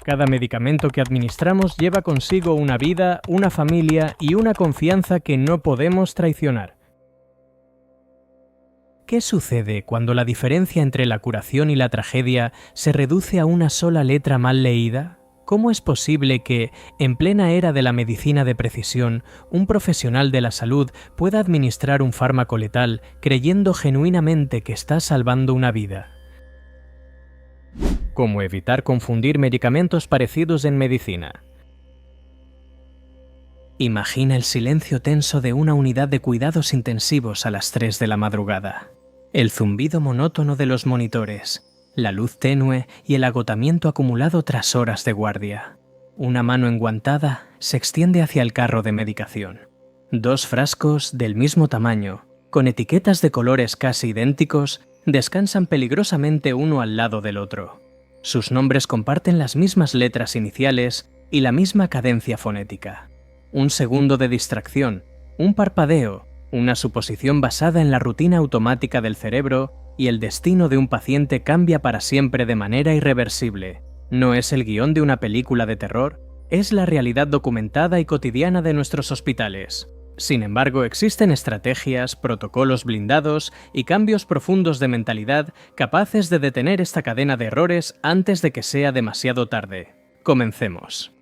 Cada medicamento que administramos lleva consigo una vida, una familia y una confianza que no podemos traicionar. ¿Qué sucede cuando la diferencia entre la curación y la tragedia se reduce a una sola letra mal leída? ¿Cómo es posible que, en plena era de la medicina de precisión, un profesional de la salud pueda administrar un fármaco letal creyendo genuinamente que está salvando una vida? ¿Cómo evitar confundir medicamentos parecidos en medicina? Imagina el silencio tenso de una unidad de cuidados intensivos a las 3 de la madrugada. El zumbido monótono de los monitores, la luz tenue y el agotamiento acumulado tras horas de guardia. Una mano enguantada se extiende hacia el carro de medicación. 2 frascos del mismo tamaño, con etiquetas de colores casi idénticos, descansan peligrosamente uno al lado del otro. Sus nombres comparten las mismas letras iniciales y la misma cadencia fonética. Un segundo de distracción, un parpadeo, una suposición basada en la rutina automática del cerebro y el destino de un paciente cambia para siempre de manera irreversible. No es el guión de una película de terror, es la realidad documentada y cotidiana de nuestros hospitales. Sin embargo, existen estrategias, protocolos blindados y cambios profundos de mentalidad capaces de detener esta cadena de errores antes de que sea demasiado tarde. Comencemos.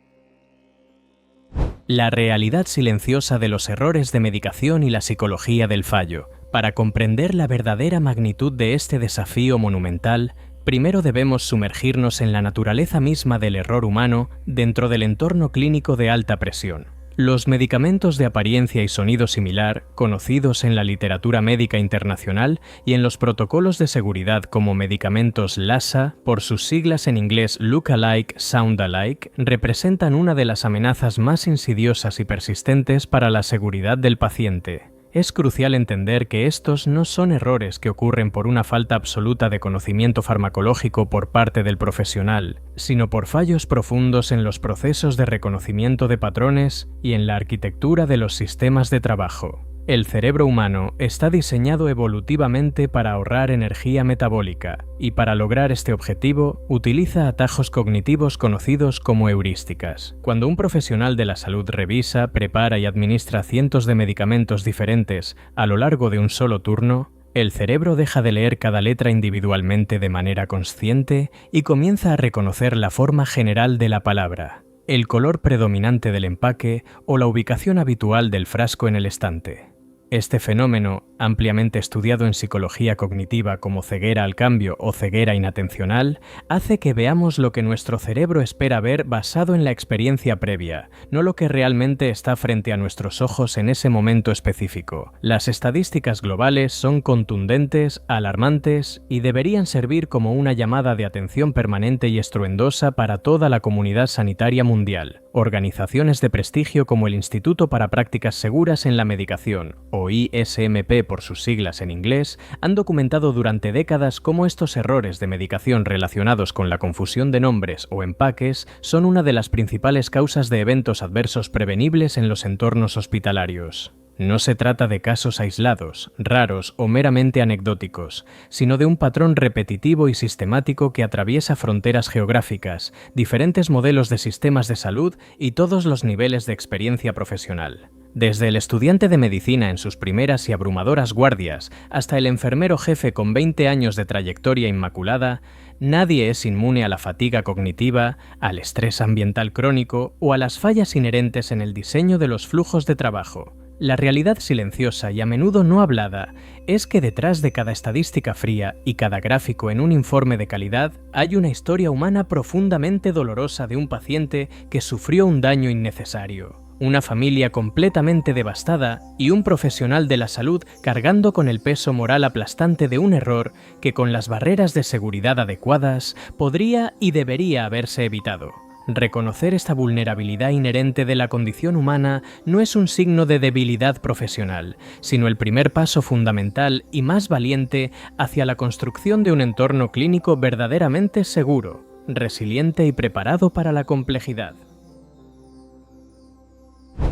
La realidad silenciosa de los errores de medicación y la psicología del fallo. Para comprender la verdadera magnitud de este desafío monumental, primero debemos sumergirnos en la naturaleza misma del error humano dentro del entorno clínico de alta presión. Los medicamentos de apariencia y sonido similar, conocidos en la literatura médica internacional y en los protocolos de seguridad como medicamentos LASA, por sus siglas en inglés Look-alike, Sound-alike, representan una de las amenazas más insidiosas y persistentes para la seguridad del paciente. Es crucial entender que estos no son errores que ocurren por una falta absoluta de conocimiento farmacológico por parte del profesional, sino por fallos profundos en los procesos de reconocimiento de patrones y en la arquitectura de los sistemas de trabajo. El cerebro humano está diseñado evolutivamente para ahorrar energía metabólica y para lograr este objetivo utiliza atajos cognitivos conocidos como heurísticas. Cuando un profesional de la salud revisa, prepara y administra cientos de medicamentos diferentes a lo largo de un solo turno, el cerebro deja de leer cada letra individualmente de manera consciente y comienza a reconocer la forma general de la palabra, el color predominante del empaque o la ubicación habitual del frasco en el estante. Este fenómeno, ampliamente estudiado en psicología cognitiva como ceguera al cambio o ceguera inatencional, hace que veamos lo que nuestro cerebro espera ver basado en la experiencia previa, no lo que realmente está frente a nuestros ojos en ese momento específico. Las estadísticas globales son contundentes, alarmantes y deberían servir como una llamada de atención permanente y estruendosa para toda la comunidad sanitaria mundial. Organizaciones de prestigio como el Instituto para Prácticas Seguras en la Medicación, o ISMP por sus siglas en inglés, han documentado durante décadas cómo estos errores de medicación relacionados con la confusión de nombres o empaques son una de las principales causas de eventos adversos prevenibles en los entornos hospitalarios. No se trata de casos aislados, raros o meramente anecdóticos, sino de un patrón repetitivo y sistemático que atraviesa fronteras geográficas, diferentes modelos de sistemas de salud y todos los niveles de experiencia profesional. Desde el estudiante de medicina en sus primeras y abrumadoras guardias hasta el enfermero jefe con 20 años de trayectoria inmaculada, nadie es inmune a la fatiga cognitiva, al estrés ambiental crónico o a las fallas inherentes en el diseño de los flujos de trabajo. La realidad silenciosa y a menudo no hablada es que detrás de cada estadística fría y cada gráfico en un informe de calidad hay una historia humana profundamente dolorosa de un paciente que sufrió un daño innecesario, una familia completamente devastada y un profesional de la salud cargando con el peso moral aplastante de un error que con las barreras de seguridad adecuadas podría y debería haberse evitado. Reconocer esta vulnerabilidad inherente de la condición humana no es un signo de debilidad profesional, sino el primer paso fundamental y más valiente hacia la construcción de un entorno clínico verdaderamente seguro, resiliente y preparado para la complejidad.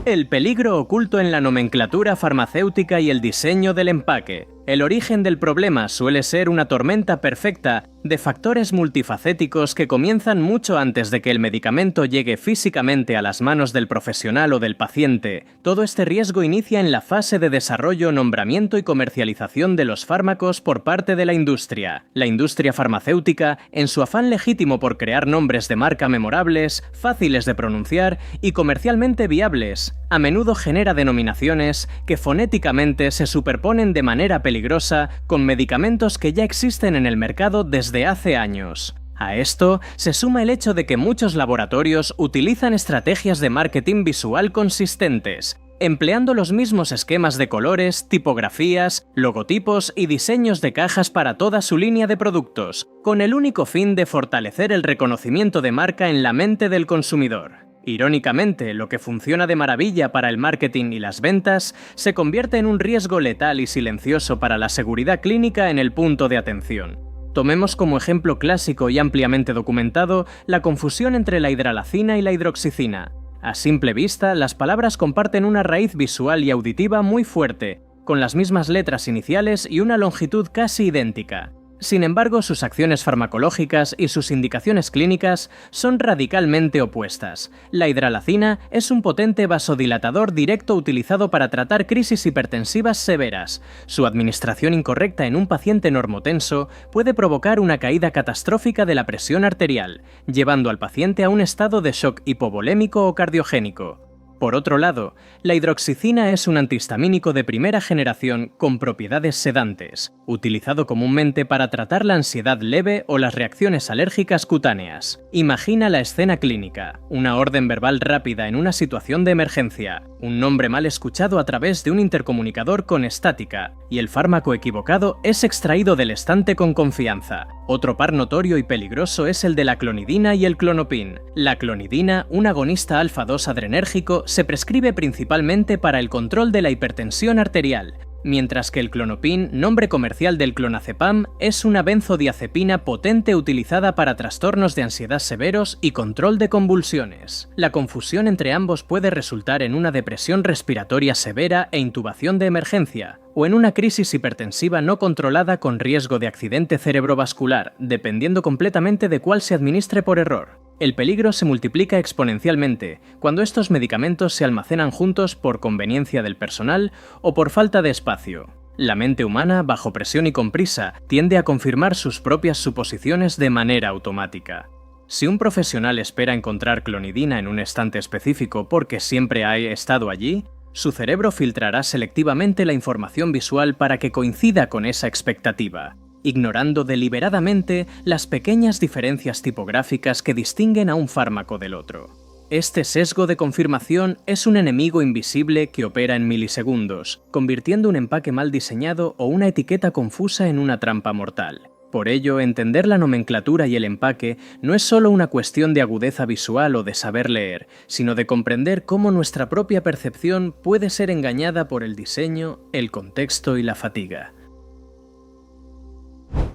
El peligro oculto en la nomenclatura farmacéutica y el diseño del empaque. El origen del problema suele ser una tormenta perfecta de factores multifacéticos que comienzan mucho antes de que el medicamento llegue físicamente a las manos del profesional o del paciente. Todo este riesgo inicia en la fase de desarrollo, nombramiento y comercialización de los fármacos por parte de la industria. La industria farmacéutica, en su afán legítimo por crear nombres de marca memorables, fáciles de pronunciar y comercialmente viables, a menudo genera denominaciones que fonéticamente se superponen de manera peligrosa con medicamentos que ya existen en el mercado desde hace años. A esto se suma el hecho de que muchos laboratorios utilizan estrategias de marketing visual consistentes, empleando los mismos esquemas de colores, tipografías, logotipos y diseños de cajas para toda su línea de productos, con el único fin de fortalecer el reconocimiento de marca en la mente del consumidor. Irónicamente, lo que funciona de maravilla para el marketing y las ventas se convierte en un riesgo letal y silencioso para la seguridad clínica en el punto de atención. Tomemos como ejemplo clásico y ampliamente documentado la confusión entre la hidralacina y la hidroxicina. A simple vista, las palabras comparten una raíz visual y auditiva muy fuerte, con las mismas letras iniciales y una longitud casi idéntica. Sin embargo, sus acciones farmacológicas y sus indicaciones clínicas son radicalmente opuestas. La hidralacina es un potente vasodilatador directo utilizado para tratar crisis hipertensivas severas. Su administración incorrecta en un paciente normotenso puede provocar una caída catastrófica de la presión arterial, llevando al paciente a un estado de shock hipovolémico o cardiogénico. Por otro lado, la hidroxicina es un antihistamínico de primera generación con propiedades sedantes, utilizado comúnmente para tratar la ansiedad leve o las reacciones alérgicas cutáneas. Imagina la escena clínica, una orden verbal rápida en una situación de emergencia, un nombre mal escuchado a través de un intercomunicador con estática, y el fármaco equivocado es extraído del estante con confianza. Otro par notorio y peligroso es el de la clonidina y el clonopin. La clonidina, un agonista alfa-2 adrenérgico, se prescribe principalmente para el control de la hipertensión arterial, mientras que el clonopin, nombre comercial del clonazepam, es una benzodiazepina potente utilizada para trastornos de ansiedad severos y control de convulsiones. La confusión entre ambos puede resultar en una depresión respiratoria severa e intubación de emergencia, o en una crisis hipertensiva no controlada con riesgo de accidente cerebrovascular, dependiendo completamente de cuál se administre por error. El peligro se multiplica exponencialmente cuando estos medicamentos se almacenan juntos por conveniencia del personal o por falta de espacio. La mente humana, bajo presión y con prisa, tiende a confirmar sus propias suposiciones de manera automática. Si un profesional espera encontrar clonidina en un estante específico porque siempre ha estado allí, su cerebro filtrará selectivamente la información visual para que coincida con esa expectativa, ignorando deliberadamente las pequeñas diferencias tipográficas que distinguen a un fármaco del otro. Este sesgo de confirmación es un enemigo invisible que opera en milisegundos, convirtiendo un empaque mal diseñado o una etiqueta confusa en una trampa mortal. Por ello, entender la nomenclatura y el empaque no es solo una cuestión de agudeza visual o de saber leer, sino de comprender cómo nuestra propia percepción puede ser engañada por el diseño, el contexto y la fatiga.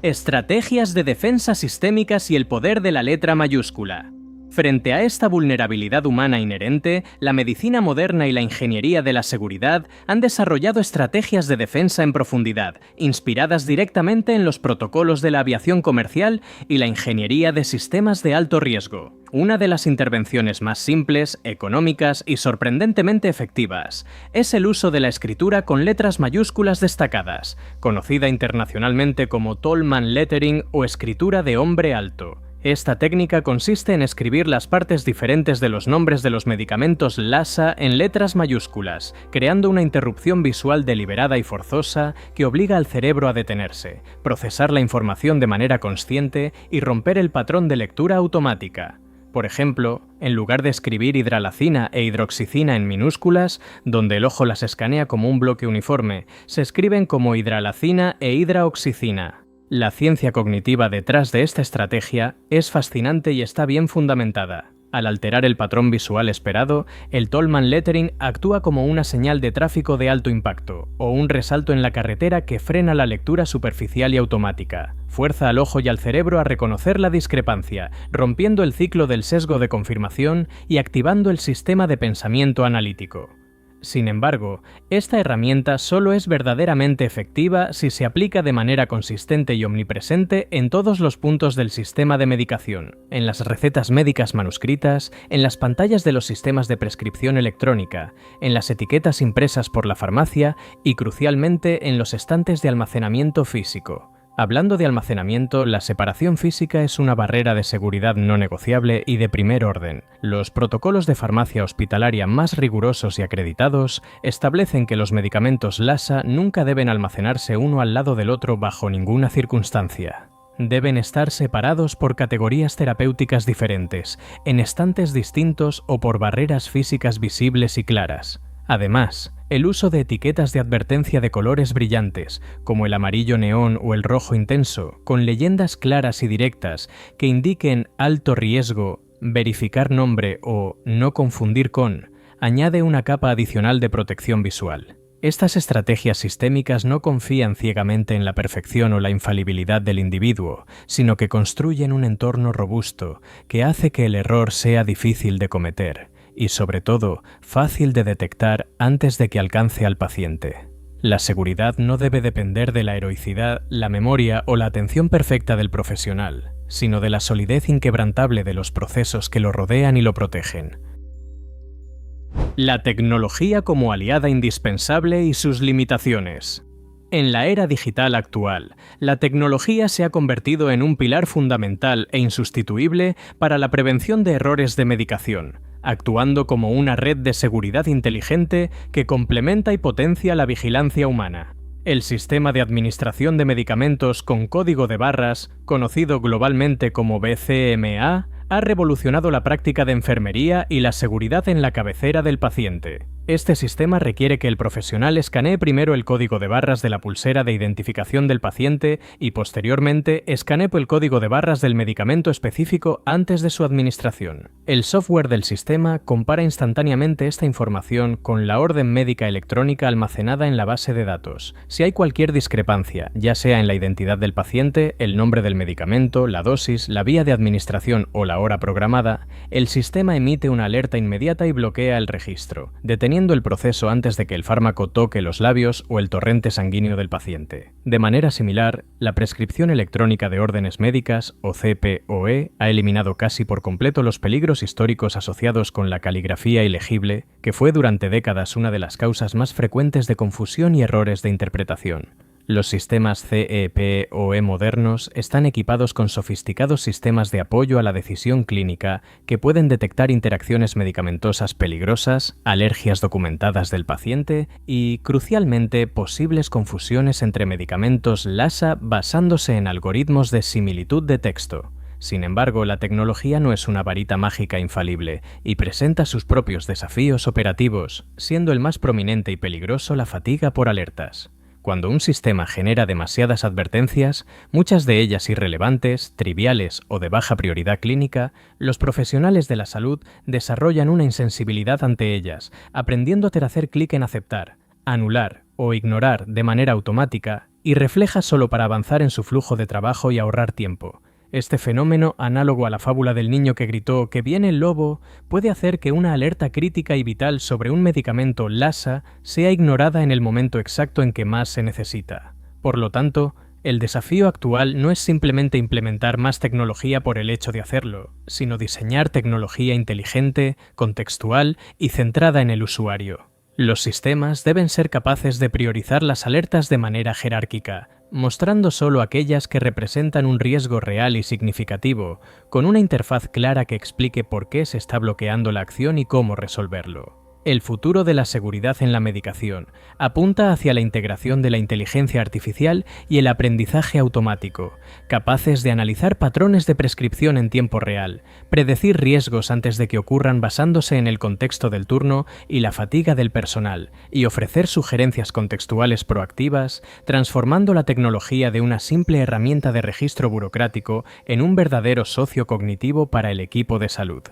Estrategias de defensa sistémicas y el poder de la letra mayúscula. Frente a esta vulnerabilidad humana inherente, la medicina moderna y la ingeniería de la seguridad han desarrollado estrategias de defensa en profundidad, inspiradas directamente en los protocolos de la aviación comercial y la ingeniería de sistemas de alto riesgo. Una de las intervenciones más simples, económicas y sorprendentemente efectivas es el uso de la escritura con letras mayúsculas destacadas, conocida internacionalmente como Tallman Lettering o escritura de hombre alto. Esta técnica consiste en escribir las partes diferentes de los nombres de los medicamentos LASA en letras mayúsculas, creando una interrupción visual deliberada y forzosa que obliga al cerebro a detenerse, procesar la información de manera consciente y romper el patrón de lectura automática. Por ejemplo, en lugar de escribir hidralacina e hidroxicina en minúsculas, donde el ojo las escanea como un bloque uniforme, se escriben como hidralacina e hidraoxicina. La ciencia cognitiva detrás de esta estrategia es fascinante y está bien fundamentada. Al alterar el patrón visual esperado, el Tollman Lettering actúa como una señal de tráfico de alto impacto, o un resalto en la carretera que frena la lectura superficial y automática. Fuerza al ojo y al cerebro a reconocer la discrepancia, rompiendo el ciclo del sesgo de confirmación y activando el sistema de pensamiento analítico. Sin embargo, esta herramienta solo es verdaderamente efectiva si se aplica de manera consistente y omnipresente en todos los puntos del sistema de medicación, en las recetas médicas manuscritas, en las pantallas de los sistemas de prescripción electrónica, en las etiquetas impresas por la farmacia y, crucialmente, en los estantes de almacenamiento físico. Hablando de almacenamiento, la separación física es una barrera de seguridad no negociable y de primer orden. Los protocolos de farmacia hospitalaria más rigurosos y acreditados establecen que los medicamentos LASA nunca deben almacenarse uno al lado del otro bajo ninguna circunstancia. Deben estar separados por categorías terapéuticas diferentes, en estantes distintos o por barreras físicas visibles y claras. Además, el uso de etiquetas de advertencia de colores brillantes, como el amarillo neón o el rojo intenso, con leyendas claras y directas que indiquen alto riesgo, verificar nombre o no confundir con, añade una capa adicional de protección visual. Estas estrategias sistémicas no confían ciegamente en la perfección o la infalibilidad del individuo, sino que construyen un entorno robusto que hace que el error sea difícil de cometer y, sobre todo, fácil de detectar antes de que alcance al paciente. La seguridad no debe depender de la heroicidad, la memoria o la atención perfecta del profesional, sino de la solidez inquebrantable de los procesos que lo rodean y lo protegen. La tecnología como aliada indispensable y sus limitaciones. En la era digital actual, la tecnología se ha convertido en un pilar fundamental e insustituible para la prevención de errores de medicación, actuando como una red de seguridad inteligente que complementa y potencia la vigilancia humana. El sistema de administración de medicamentos con código de barras, conocido globalmente como BCMA, ha revolucionado la práctica de enfermería y la seguridad en la cabecera del paciente. Este sistema requiere que el profesional escanee primero el código de barras de la pulsera de identificación del paciente y posteriormente escanee el código de barras del medicamento específico antes de su administración. El software del sistema compara instantáneamente esta información con la orden médica electrónica almacenada en la base de datos. Si hay cualquier discrepancia, ya sea en la identidad del paciente, el nombre del medicamento, la dosis, la vía de administración o la hora programada, el sistema emite una alerta inmediata y bloquea el registro, deteniendo el proceso antes de que el fármaco toque los labios o el torrente sanguíneo del paciente. De manera similar, la prescripción electrónica de órdenes médicas, o CPOE, ha eliminado casi por completo los peligros históricos asociados con la caligrafía ilegible, que fue durante décadas una de las causas más frecuentes de confusión y errores de interpretación. Los sistemas CEPOE modernos están equipados con sofisticados sistemas de apoyo a la decisión clínica que pueden detectar interacciones medicamentosas peligrosas, alergias documentadas del paciente y, crucialmente, posibles confusiones entre medicamentos LASA basándose en algoritmos de similitud de texto. Sin embargo, la tecnología no es una varita mágica infalible y presenta sus propios desafíos operativos, siendo el más prominente y peligroso la fatiga por alertas. Cuando un sistema genera demasiadas advertencias, muchas de ellas irrelevantes, triviales o de baja prioridad clínica, los profesionales de la salud desarrollan una insensibilidad ante ellas, aprendiendo a hacer clic en aceptar, anular o ignorar de manera automática y refleja solo para avanzar en su flujo de trabajo y ahorrar tiempo. Este fenómeno, análogo a la fábula del niño que gritó «¡Que viene el lobo!», puede hacer que una alerta crítica y vital sobre un medicamento LASA sea ignorada en el momento exacto en que más se necesita. Por lo tanto, el desafío actual no es simplemente implementar más tecnología por el hecho de hacerlo, sino diseñar tecnología inteligente, contextual y centrada en el usuario. Los sistemas deben ser capaces de priorizar las alertas de manera jerárquica, mostrando solo aquellas que representan un riesgo real y significativo, con una interfaz clara que explique por qué se está bloqueando la acción y cómo resolverlo. El futuro de la seguridad en la medicación apunta hacia la integración de la inteligencia artificial y el aprendizaje automático, capaces de analizar patrones de prescripción en tiempo real, predecir riesgos antes de que ocurran basándose en el contexto del turno y la fatiga del personal, y ofrecer sugerencias contextuales proactivas, transformando la tecnología de una simple herramienta de registro burocrático en un verdadero socio cognitivo para el equipo de salud.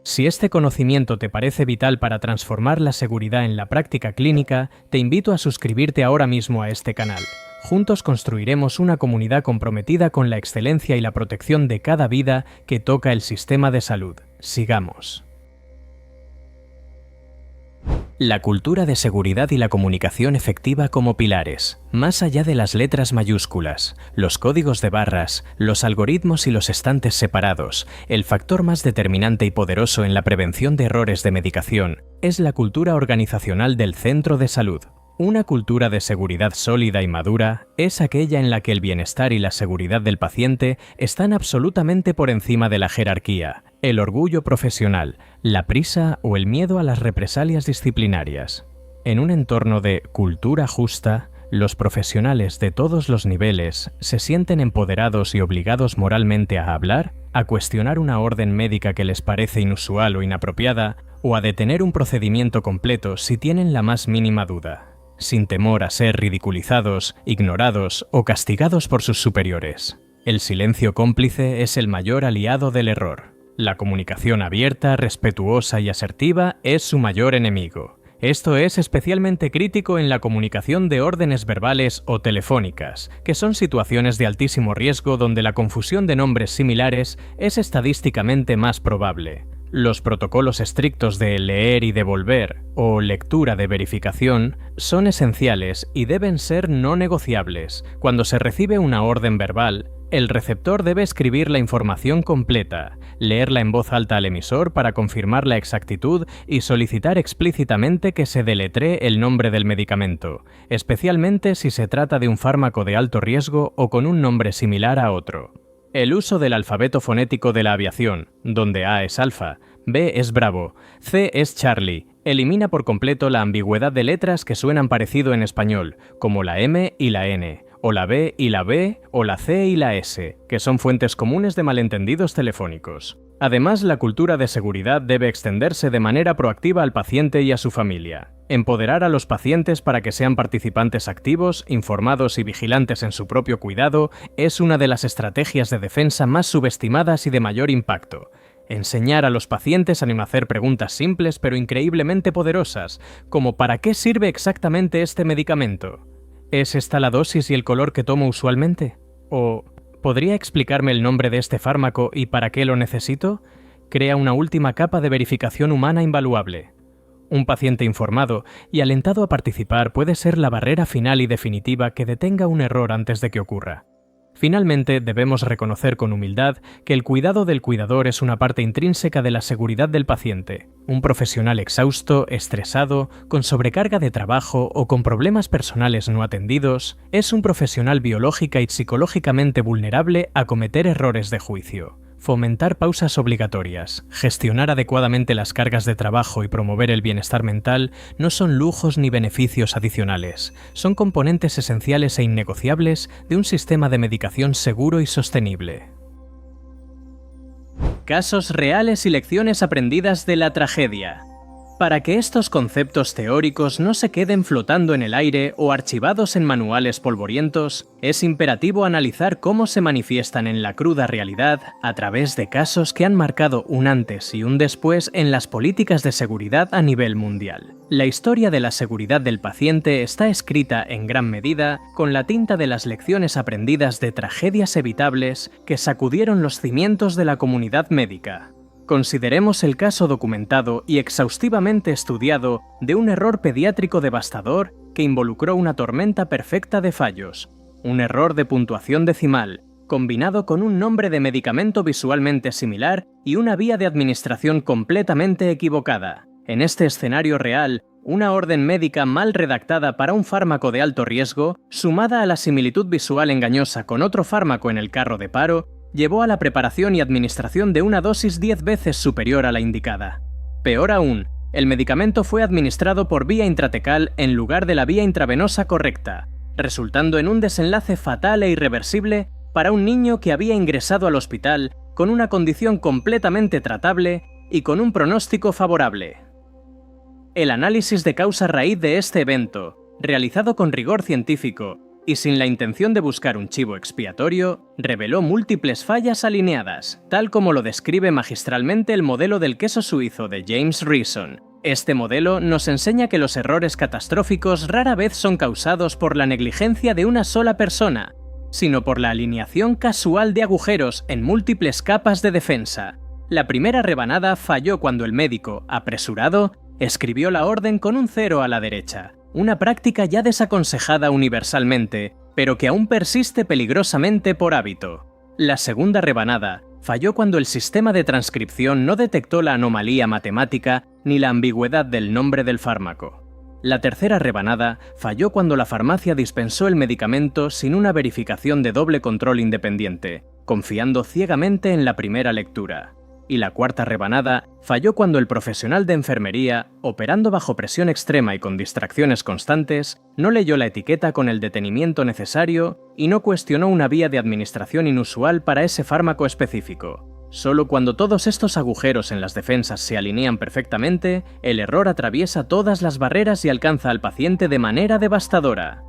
Si este conocimiento te parece vital para transformar la seguridad en la práctica clínica, te invito a suscribirte ahora mismo a este canal. Juntos construiremos una comunidad comprometida con la excelencia y la protección de cada vida que toca el sistema de salud. Sigamos. La cultura de seguridad y la comunicación efectiva como pilares, más allá de las letras mayúsculas, los códigos de barras, los algoritmos y los estantes separados, el factor más determinante y poderoso en la prevención de errores de medicación es la cultura organizacional del centro de salud. Una cultura de seguridad sólida y madura es aquella en la que el bienestar y la seguridad del paciente están absolutamente por encima de la jerarquía, el orgullo profesional, la prisa o el miedo a las represalias disciplinarias. En un entorno de cultura justa, los profesionales de todos los niveles se sienten empoderados y obligados moralmente a hablar, a cuestionar una orden médica que les parece inusual o inapropiada, o a detener un procedimiento completo si tienen la más mínima duda, sin temor a ser ridiculizados, ignorados o castigados por sus superiores. El silencio cómplice es el mayor aliado del error. La comunicación abierta, respetuosa y asertiva es su mayor enemigo. Esto es especialmente crítico en la comunicación de órdenes verbales o telefónicas, que son situaciones de altísimo riesgo donde la confusión de nombres similares es estadísticamente más probable. Los protocolos estrictos de leer y devolver o lectura de verificación son esenciales y deben ser no negociables. Cuando se recibe una orden verbal, el receptor debe escribir la información completa, leerla en voz alta al emisor para confirmar la exactitud y solicitar explícitamente que se deletree el nombre del medicamento, especialmente si se trata de un fármaco de alto riesgo o con un nombre similar a otro. El uso del alfabeto fonético de la aviación, donde A es alfa, B es Bravo, C es Charlie, elimina por completo la ambigüedad de letras que suenan parecido en español, como la M y la N, o la B y la B, o la C y la S, que son fuentes comunes de malentendidos telefónicos. Además, la cultura de seguridad debe extenderse de manera proactiva al paciente y a su familia. Empoderar a los pacientes para que sean participantes activos, informados y vigilantes en su propio cuidado es una de las estrategias de defensa más subestimadas y de mayor impacto. Enseñar a los pacientes a no hacer preguntas simples pero increíblemente poderosas, como ¿para qué sirve exactamente este medicamento? ¿Es esta la dosis y el color que tomo usualmente? ¿O ¿podría explicarme el nombre de este fármaco y para qué lo necesito? Crea una última capa de verificación humana invaluable. Un paciente informado y alentado a participar puede ser la barrera final y definitiva que detenga un error antes de que ocurra. Finalmente, debemos reconocer con humildad que el cuidado del cuidador es una parte intrínseca de la seguridad del paciente. Un profesional exhausto, estresado, con sobrecarga de trabajo o con problemas personales no atendidos, es un profesional biológica y psicológicamente vulnerable a cometer errores de juicio. Fomentar pausas obligatorias, gestionar adecuadamente las cargas de trabajo y promover el bienestar mental no son lujos ni beneficios adicionales, son componentes esenciales e innegociables de un sistema de medicación seguro y sostenible. Casos reales y lecciones aprendidas de la tragedia. Para que estos conceptos teóricos no se queden flotando en el aire o archivados en manuales polvorientos, es imperativo analizar cómo se manifiestan en la cruda realidad a través de casos que han marcado un antes y un después en las políticas de seguridad a nivel mundial. La historia de la seguridad del paciente está escrita en gran medida con la tinta de las lecciones aprendidas de tragedias evitables que sacudieron los cimientos de la comunidad médica. Consideremos el caso documentado y exhaustivamente estudiado de un error pediátrico devastador que involucró una tormenta perfecta de fallos, un error de puntuación decimal, combinado con un nombre de medicamento visualmente similar y una vía de administración completamente equivocada. En este escenario real, una orden médica mal redactada para un fármaco de alto riesgo, sumada a la similitud visual engañosa con otro fármaco en el carro de paro, llevó a la preparación y administración de una dosis 10 veces superior a la indicada. Peor aún, el medicamento fue administrado por vía intratecal en lugar de la vía intravenosa correcta, resultando en un desenlace fatal e irreversible para un niño que había ingresado al hospital con una condición completamente tratable y con un pronóstico favorable. El análisis de causa-raíz de este evento, realizado con rigor científico, y sin la intención de buscar un chivo expiatorio, reveló múltiples fallas alineadas, tal como lo describe magistralmente el modelo del queso suizo de James Reason. Este modelo nos enseña que los errores catastróficos rara vez son causados por la negligencia de una sola persona, sino por la alineación casual de agujeros en múltiples capas de defensa. La primera rebanada falló cuando el médico, apresurado, escribió la orden con un 0 a la derecha, una práctica ya desaconsejada universalmente, pero que aún persiste peligrosamente por hábito. La segunda rebanada falló cuando el sistema de transcripción no detectó la anomalía matemática ni la ambigüedad del nombre del fármaco. La tercera rebanada falló cuando la farmacia dispensó el medicamento sin una verificación de doble control independiente, confiando ciegamente en la primera lectura. Y la cuarta rebanada falló cuando el profesional de enfermería, operando bajo presión extrema y con distracciones constantes, no leyó la etiqueta con el detenimiento necesario y no cuestionó una vía de administración inusual para ese fármaco específico. Solo cuando todos estos agujeros en las defensas se alinean perfectamente, el error atraviesa todas las barreras y alcanza al paciente de manera devastadora.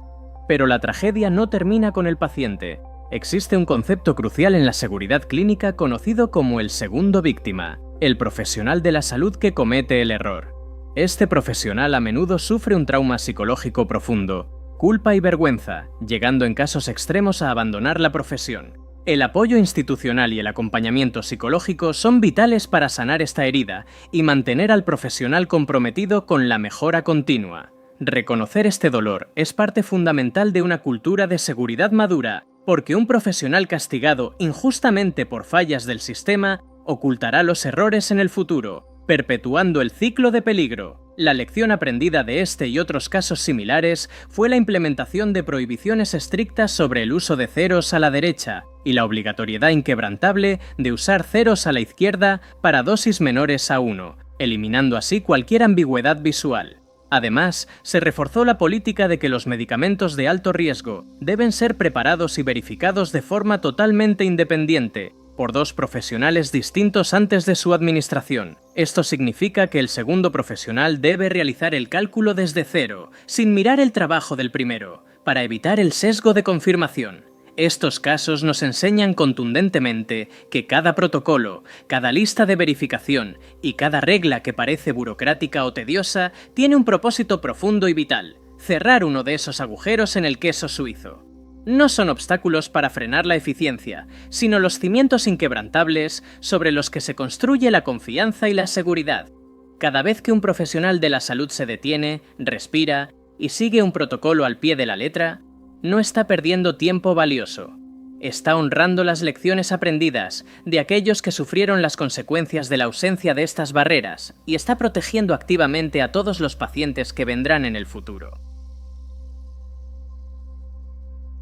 Pero la tragedia no termina con el paciente. Existe un concepto crucial en la seguridad clínica conocido como el segundo víctima, el profesional de la salud que comete el error. Este profesional a menudo sufre un trauma psicológico profundo, culpa y vergüenza, llegando en casos extremos a abandonar la profesión. El apoyo institucional y el acompañamiento psicológico son vitales para sanar esta herida y mantener al profesional comprometido con la mejora continua. Reconocer este dolor es parte fundamental de una cultura de seguridad madura, porque un profesional castigado injustamente por fallas del sistema ocultará los errores en el futuro, perpetuando el ciclo de peligro. La lección aprendida de este y otros casos similares fue la implementación de prohibiciones estrictas sobre el uso de ceros a la derecha y la obligatoriedad inquebrantable de usar ceros a la izquierda para dosis menores a 1, eliminando así cualquier ambigüedad visual. Además, se reforzó la política de que los medicamentos de alto riesgo deben ser preparados y verificados de forma totalmente independiente, por dos profesionales distintos antes de su administración. Esto significa que el segundo profesional debe realizar el cálculo desde cero, sin mirar el trabajo del primero, para evitar el sesgo de confirmación. Estos casos nos enseñan contundentemente que cada protocolo, cada lista de verificación y cada regla que parece burocrática o tediosa tiene un propósito profundo y vital: cerrar uno de esos agujeros en el queso suizo. No son obstáculos para frenar la eficiencia, sino los cimientos inquebrantables sobre los que se construye la confianza y la seguridad. Cada vez que un profesional de la salud se detiene, respira y sigue un protocolo al pie de la letra, no está perdiendo tiempo valioso. Está honrando las lecciones aprendidas de aquellos que sufrieron las consecuencias de la ausencia de estas barreras y está protegiendo activamente a todos los pacientes que vendrán en el futuro.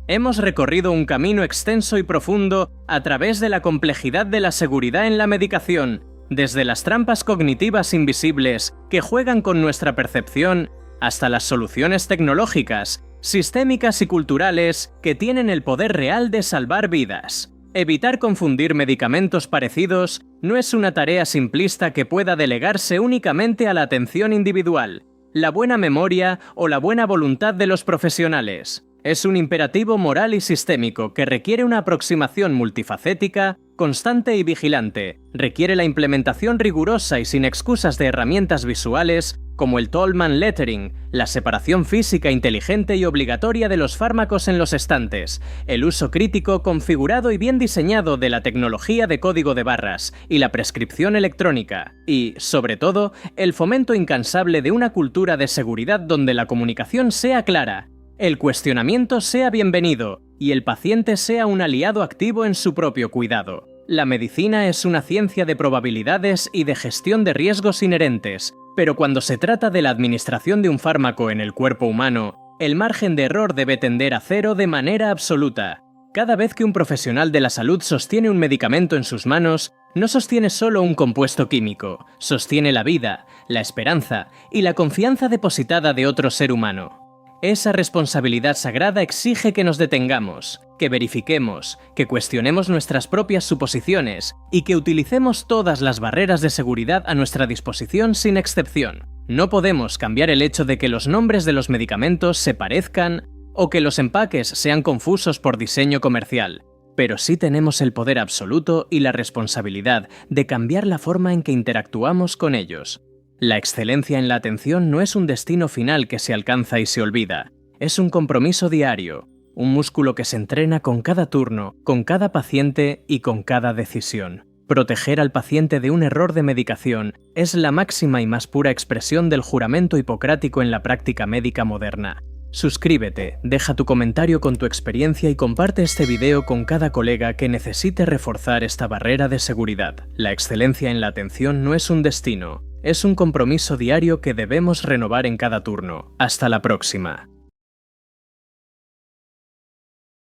Hemos recorrido un camino extenso y profundo a través de la complejidad de la seguridad en la medicación, desde las trampas cognitivas invisibles que juegan con nuestra percepción hasta las soluciones tecnológicas, sistémicas y culturales que tienen el poder real de salvar vidas. Evitar confundir medicamentos parecidos no es una tarea simplista que pueda delegarse únicamente a la atención individual, la buena memoria o la buena voluntad de los profesionales. Es un imperativo moral y sistémico que requiere una aproximación multifacética, constante y vigilante. Requiere la implementación rigurosa y sin excusas de herramientas visuales como el Tolman Lettering, la separación física inteligente y obligatoria de los fármacos en los estantes, el uso crítico, configurado y bien diseñado de la tecnología de código de barras y la prescripción electrónica, y, sobre todo, el fomento incansable de una cultura de seguridad donde la comunicación sea clara, el cuestionamiento sea bienvenido y el paciente sea un aliado activo en su propio cuidado. La medicina es una ciencia de probabilidades y de gestión de riesgos inherentes, pero cuando se trata de la administración de un fármaco en el cuerpo humano, el margen de error debe tender a cero de manera absoluta. Cada vez que un profesional de la salud sostiene un medicamento en sus manos, no sostiene solo un compuesto químico, sostiene la vida, la esperanza y la confianza depositada de otro ser humano. Esa responsabilidad sagrada exige que nos detengamos, que verifiquemos, que cuestionemos nuestras propias suposiciones y que utilicemos todas las barreras de seguridad a nuestra disposición sin excepción. No podemos cambiar el hecho de que los nombres de los medicamentos se parezcan, o que los empaques sean confusos por diseño comercial, pero sí tenemos el poder absoluto y la responsabilidad de cambiar la forma en que interactuamos con ellos. La excelencia en la atención no es un destino final que se alcanza y se olvida, es un compromiso diario, un músculo que se entrena con cada turno, con cada paciente y con cada decisión. Proteger al paciente de un error de medicación es la máxima y más pura expresión del juramento hipocrático en la práctica médica moderna. Suscríbete, deja tu comentario con tu experiencia y comparte este video con cada colega que necesite reforzar esta barrera de seguridad. La excelencia en la atención no es un destino, es un compromiso diario que debemos renovar en cada turno. Hasta la próxima.